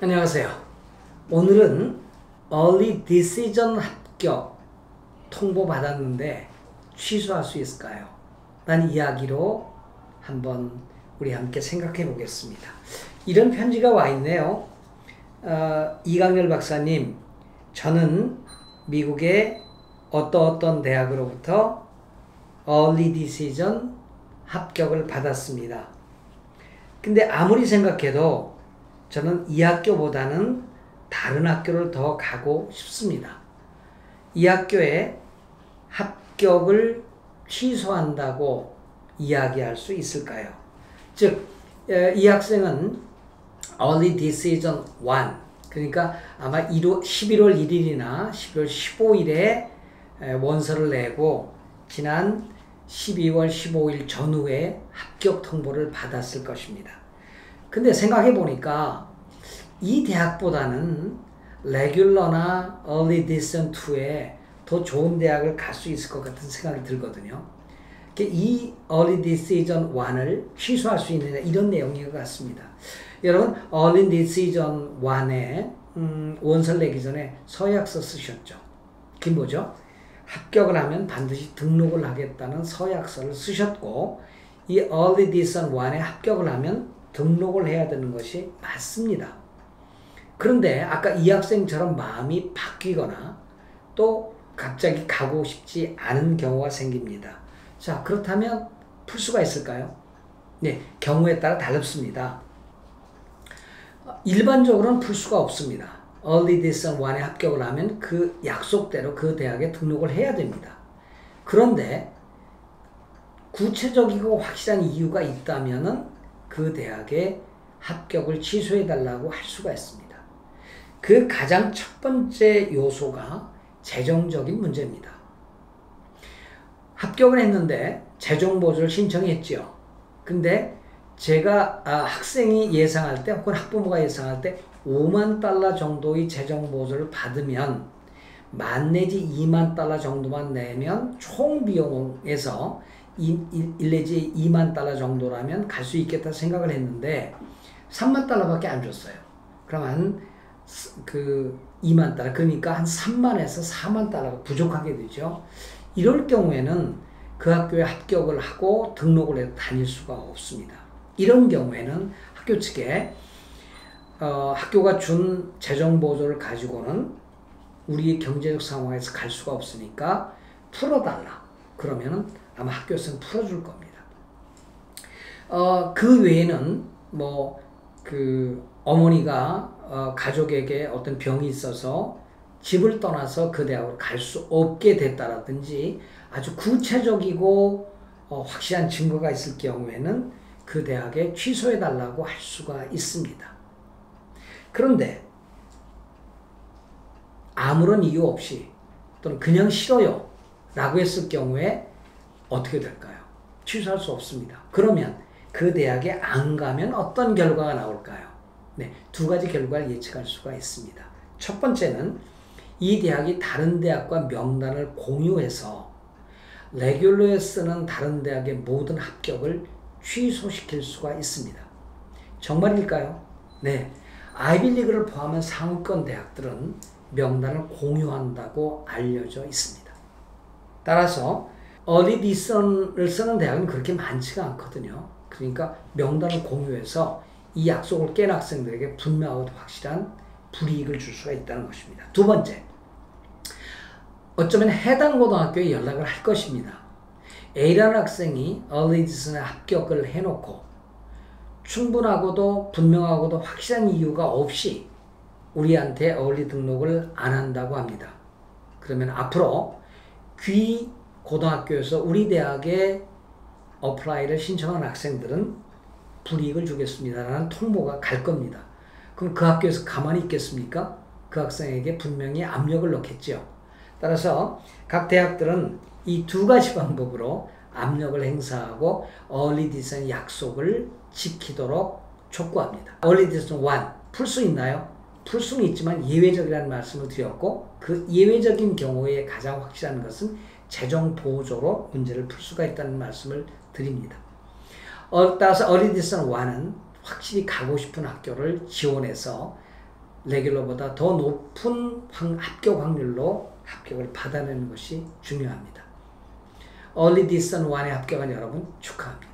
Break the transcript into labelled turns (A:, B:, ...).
A: 안녕하세요. 오늘은 Early Decision 합격 통보 받았는데 취소할 수 있을까요? 라는 이야기로 한번 우리 함께 생각해 보겠습니다. 이런 편지가 와 있네요. 이강렬 박사님, 저는 미국의 어떤 대학으로부터 Early Decision 합격을 받았습니다. 근데 아무리 생각해도 저는 이 학교보다는 다른 학교를 더 가고 싶습니다. 이 학교에 합격을 취소한다고 이야기할 수 있을까요? 즉, 이 학생은 Early Decision 1, 그러니까 아마 11월 1일이나 11월 15일에 원서를 내고 지난 12월 15일 전후에 합격 통보를 받았을 것입니다. 근데 생각해 보니까 이 대학보다는 레귤러나 Early Decision 2에 더 좋은 대학을 갈 수 있을 것 같은 생각이 들거든요. 이 Early Decision 1을 취소할 수 있느냐 이런 내용인 것 같습니다. 여러분 Early Decision 1에 원서를 내기 전에 서약서 쓰셨죠? 그게 뭐죠? 합격을 하면 반드시 등록을 하겠다는 서약서를 쓰셨고 이 Early Decision 1에 합격을 하면 등록을 해야 되는 것이 맞습니다. 그런데 아까 이 학생처럼 마음이 바뀌거나 또 갑자기 가고 싶지 않은 경우가 생깁니다. 자, 그렇다면 풀 수가 있을까요? 네, 경우에 따라 다릅니다. 일반적으로는 풀 수가 없습니다. Early Decision 1에 합격을 하면 그 약속대로 그 대학에 등록을 해야 됩니다. 그런데 구체적이고 확실한 이유가 있다면은 그 대학에 합격을 취소해달라고 할 수가 있습니다. 그 가장 첫 번째 요소가 재정적인 문제입니다. 합격을 했는데 재정 보조를 신청했죠. 근데 제가 학생이 예상할 때 혹은 학부모가 예상할 때 5만 달러 정도의 재정 보조를 받으면 만 내지 2만 달러 정도만 내면 총 비용에서 1 내지 2만 달러 정도라면 갈 수 있겠다 생각을 했는데 3만 달러밖에 안 줬어요. 그럼 한 2만 달러, 그러니까 한 3만에서 4만 달러가 부족하게 되죠. 이럴 경우에는 그 학교에 합격을 하고 등록을 해서 다닐 수가 없습니다. 이런 경우에는 학교 측에 학교가 준 재정 보조를 가지고는 우리의 경제적 상황에서 갈 수가 없으니까 풀어달라. 그러면은 아마 학교에서는 풀어줄 겁니다. 그 외에는 어머니가 가족에게 어떤 병이 있어서 집을 떠나서 그 대학으로 갈 수 없게 됐다라든지 아주 구체적이고 확실한 증거가 있을 경우에는 그 대학에 취소해달라고 할 수가 있습니다. 그런데 아무런 이유 없이 또는 그냥 싫어요 라고 했을 경우에 어떻게 될까요? 취소할 수 없습니다. 그러면 그 대학에 안 가면 어떤 결과가 나올까요? 네, 두 가지 결과를 예측할 수가 있습니다. 첫 번째는 이 대학이 다른 대학과 명단을 공유해서 레귤러에 쓰는 다른 대학의 모든 합격을 취소시킬 수가 있습니다. 정말일까요? 네, 아이비리그를 포함한 상위권 대학들은 명단을 공유한다고 알려져 있습니다. 따라서 Early Decision을 쓰는 대학은 그렇게 많지가 않거든요. 그러니까 명단을 공유해서 이 약속을 깬 학생들에게 분명하고 확실한 불이익을 줄 수가 있다는 것입니다. 두 번째, 어쩌면 해당 고등학교에 연락을 할 것입니다. A라는 학생이 Early Decision에 합격을 해놓고 충분하고도 분명하고도 확실한 이유가 없이 우리한테 Early 등록을 안 한다고 합니다. 그러면 앞으로 귀 고등학교에서 우리 대학에 어플라이를 신청한 학생들은 불이익을 주겠습니다라는 통보가 갈 겁니다. 그럼 그 학교에서 가만히 있겠습니까? 그 학생에게 분명히 압력을 넣겠죠. 따라서 각 대학들은 이 두 가지 방법으로 압력을 행사하고 Early Decision 약속을 지키도록 촉구합니다. Early Decision 1, 풀 수 있나요? 풀 수는 있지만 예외적이라는 말씀을 드렸고 그 예외적인 경우에 가장 확실한 것은 재정 보조로 문제를 풀 수가 있다는 말씀을 드립니다. 따라서 Early Decision 1은 확실히 가고 싶은 학교를 지원해서 레귤러보다 더 높은 합격 확률로 합격을 받아내는 것이 중요합니다. Early Distant 1에 합격한 여러분 축하합니다.